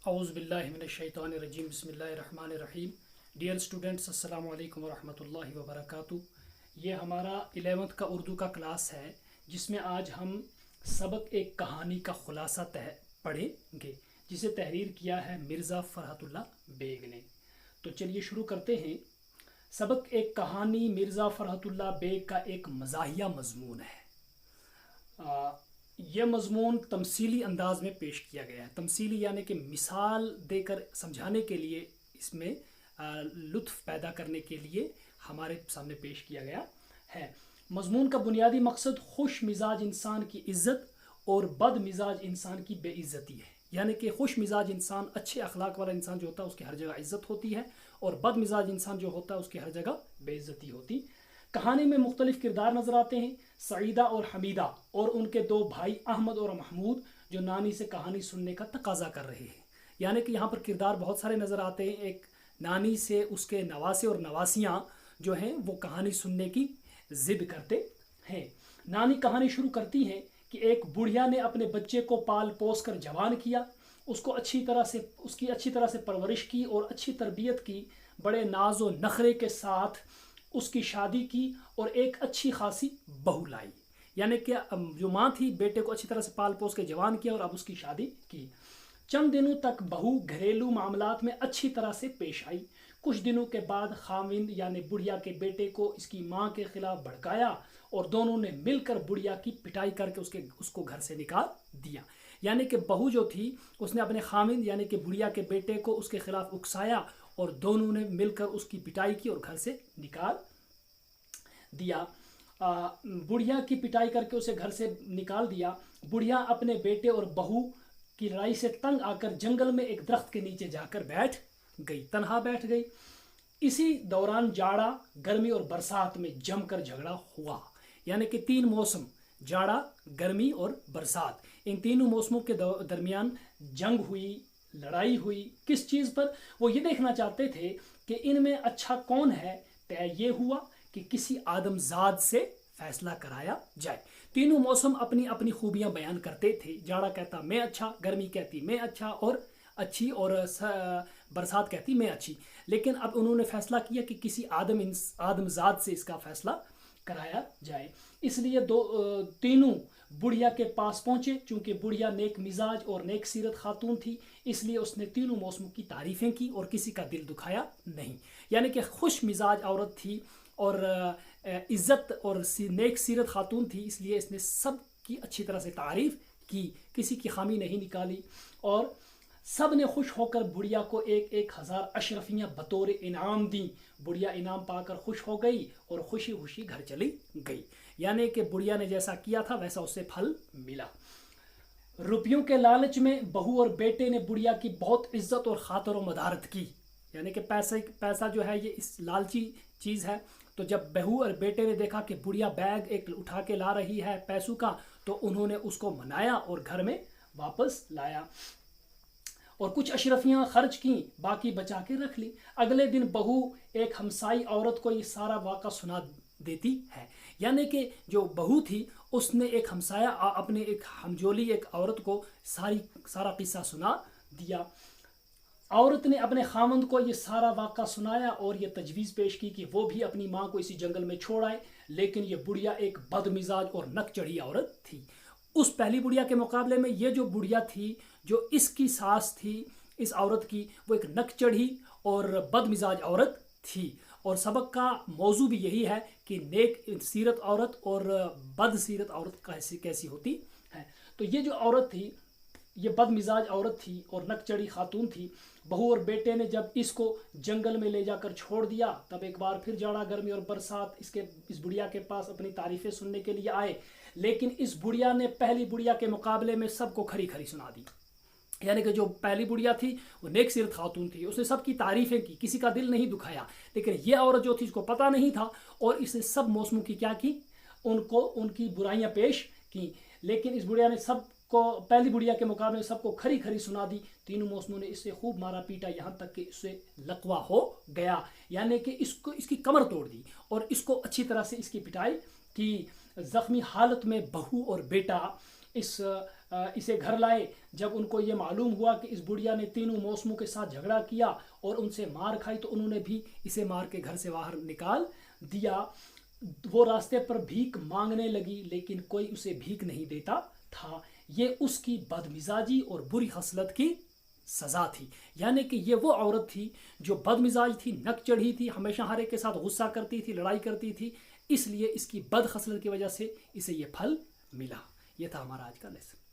اعوذ باللہ من الشیطان الرجیم بسم اللہ الرحمن الرحیم. ڈیئر اسٹوڈنٹس، السلام علیکم ورحمۃ اللہ وبرکاتہ. یہ ہمارا 11th کا اردو کا کلاس ہے جس میں آج ہم سبق ایک کہانی کا خلاصہ پڑھیں گے جسے تحریر کیا ہے مرزا فرحت اللہ بیگ نے. تو چلیے شروع کرتے ہیں. سبق ایک کہانی مرزا فرحت اللہ بیگ کا ایک مزاحیہ مضمون ہے. یہ مضمون تمثیلی انداز میں پیش کیا گیا ہے. تمثیلی یعنی کہ مثال دے کر سمجھانے کے لیے، اس میں لطف پیدا کرنے کے لیے ہمارے سامنے پیش کیا گیا ہے. مضمون کا بنیادی مقصد خوش مزاج انسان کی عزت اور بد مزاج انسان کی بے عزتی ہے. یعنی کہ خوش مزاج انسان، اچھے اخلاق والا انسان جو ہوتا ہے اس کی ہر جگہ عزت ہوتی ہے، اور بد مزاج انسان جو ہوتا ہے اس کی ہر جگہ بے عزتی ہوتی. کہانی میں مختلف کردار نظر آتے ہیں. سعیدہ اور حمیدہ اور ان کے دو بھائی احمد اور محمود جو نانی سے کہانی سننے کا تقاضا کر رہے ہیں. یعنی کہ یہاں پر کردار بہت سارے نظر آتے ہیں. ایک نانی سے اس کے نواسے اور نواسیاں جو ہیں وہ کہانی سننے کی ضد کرتے ہیں. نانی کہانی شروع کرتی ہیں کہ ایک بڑھیا نے اپنے بچے کو پال پوس کر جوان کیا، اس کی اچھی طرح سے پرورش کی اور اچھی تربیت کی. بڑے ناز و نخرے کے ساتھ اس کی شادی کی اور ایک اچھی خاصی بہو لائی. یعنی کہ جو ماں تھی بیٹے کو اچھی طرح سے پال پوس کے جوان کیا اور اب اس کی شادی کی. چند دنوں تک بہو گھریلو معاملات میں اچھی طرح سے پیش آئی. کچھ دنوں کے بعد خاوند یعنی بڑھیا کے بیٹے کو اس کی ماں کے خلاف بھڑکایا اور دونوں نے مل کر بڑھیا کی پٹائی کر کے اس کو گھر سے نکال دیا. یعنی کہ بہو جو تھی اس نے اپنے خاوند یعنی کہ بڑھیا کے بیٹے کو اس کے خلاف اکسایا اور دونوں نے مل کر اس کی پٹائی کی اور گھر سے نکال دیا. بڑھیا کی پٹائی کر کے اسے گھر سے نکال دیا. بڑھیا اپنے بیٹے اور بہو کی لڑائی سے تنگ آ کر جنگل میں ایک درخت کے نیچے جا کر بیٹھ گئی، تنہا بیٹھ گئی. اسی دوران جاڑا، گرمی اور برسات میں جم کر جھگڑا ہوا. یعنی کہ 3 موسم، جاڑا، گرمی اور برسات، ان تینوں موسموں کے درمیان جنگ ہوئی، لڑائی ہوئی. کس چیز پر؟ وہ یہ دیکھنا چاہتے تھے کہ ان میں اچھا کون ہے. طے یہ ہوا کہ کسی آدم زاد سے فیصلہ کرایا جائے. تینوں موسم اپنی اپنی خوبیاں بیان کرتے تھے. جاڑا کہتا میں اچھا، گرمی کہتی میں اچھا اور اچھی، اور برسات کہتی میں اچھی. لیکن اب انہوں نے فیصلہ کیا کہ کسی آدم زاد سے اس کا فیصلہ کرایا جائے. اس لیے تینوں بڑھیا کے پاس پہنچے. چونکہ بڑھیا نیک مزاج اور نیک سیرت خاتون تھی، اس لیے اس نے تینوں موسموں کی تعریفیں کی اور کسی کا دل دکھایا نہیں. یعنی کہ خوش مزاج عورت تھی اور عزت اور نیک سیرت خاتون تھی، اس لیے اس نے سب کی اچھی طرح سے تعریف کی، کسی کی خامی نہیں نکالی. اور سب نے خوش ہو کر بڑھیا کو 1000 اشرفیاں بطور انعام دیں. بڑھیا انعام پا کر خوش ہو گئی اور خوشی خوشی گھر چلی گئی. یعنی کہ بڑھیا نے جیسا کیا تھا ویسا اسے پھل ملا. روپیوں کے لالچ میں بہو اور بیٹے نے بڑھیا کی بہت عزت اور خاطر و مدارت کی. یعنی کہ پیسہ جو ہے یہ اس لالچی چیز ہے. تو جب بہو اور بیٹے نے دیکھا کہ بڑھیا بیگ ایک اٹھا کے لا رہی ہے پیسوں کا، تو انہوں نے اس کو منایا اور گھر میں واپس لایا اور کچھ اشرفیاں خرچ کیں، باقی بچا کے رکھ لی. اگلے دن بہو ایک ہمسائی عورت کو یہ سارا واقعہ سنا دیتی ہے. یعنی کہ جو بہو تھی اس نے ایک ہمسایہ اپنے ایک ہمجولی ایک عورت کو سارا قصہ سنا دیا. عورت نے اپنے خاوند کو یہ سارا واقعہ سنایا اور یہ تجویز پیش کی کہ وہ بھی اپنی ماں کو اسی جنگل میں چھوڑ آئے. لیکن یہ بڑھیا ایک بد مزاج اور نک چڑھی عورت تھی. اس پہلی بڑھیا کے مقابلے میں یہ جو بڑھیا تھی، جو اس کی ساس تھی اس عورت کی، وہ ایک نک چڑھی اور بد مزاج عورت تھی. اور سبق کا موضوع بھی یہی ہے کہ نیک سیرت عورت اور بد سیرت عورت کیسی ہوتی ہے. تو یہ جو عورت تھی یہ بد مزاج عورت تھی اور نک چڑھی خاتون تھی. بہو اور بیٹے نے جب اس کو جنگل میں لے جا کر چھوڑ دیا، تب ایک بار پھر جاڑا، گرمی اور برسات اس بڑھیا کے پاس اپنی تعریفیں سننے کے لیے آئے. لیکن اس بڑھیا نے پہلی بڑھیا کے مقابلے میں سب کو کھری کھری سنا دی. یعنی کہ جو پہلی بڑھیا تھی وہ نیک سیرت خاتون تھی، اس نے سب کی تعریفیں کی، کسی کا دل نہیں دکھایا. لیکن یہ عورت جو تھی اس کو پتہ نہیں تھا اور اس نے سب موسموں کی کیا کی، ان کی برائیاں پیش کی. لیکن اس بڑھیا نے سب کو پہلی بڑھیا کے مقابلے میں سب کو کھری کھری سنا دی. تینوں موسموں نے اس سے خوب مارا پیٹا، یہاں تک کہ اس سے لقوا ہو گیا. یعنی کہ اس کی کمر توڑ دی اور اس کو اچھی طرح سے اس کی پٹائی کی. زخمی حالت میں بہو اور بیٹا اس اسے گھر لائے، جب ان کو یہ معلوم ہوا کہ اس بڑھیا نے تینوں موسموں کے ساتھ جھگڑا کیا اور ان سے مار کھائی، تو انہوں نے بھی اسے مار کے گھر سے باہر نکال دیا۔ وہ راستے پر بھیک مانگنے لگی لیکن کوئی اسے بھیک نہیں دیتا تھا۔ یہ اس کی بدمزاجی اور بری خصلت کی سزا تھی۔ یعنی کہ یہ وہ عورت تھی جو بد مزاج تھی، نک چڑھی تھی، ہمیشہ ہر ایک کے ساتھ غصہ کرتی تھی، لڑائی کرتی تھی، اس لیے اس کی بد خصلت کی وجہ سے اسے یہ پھل ملا۔ یہ تھا ہمارا آج کا لیسن۔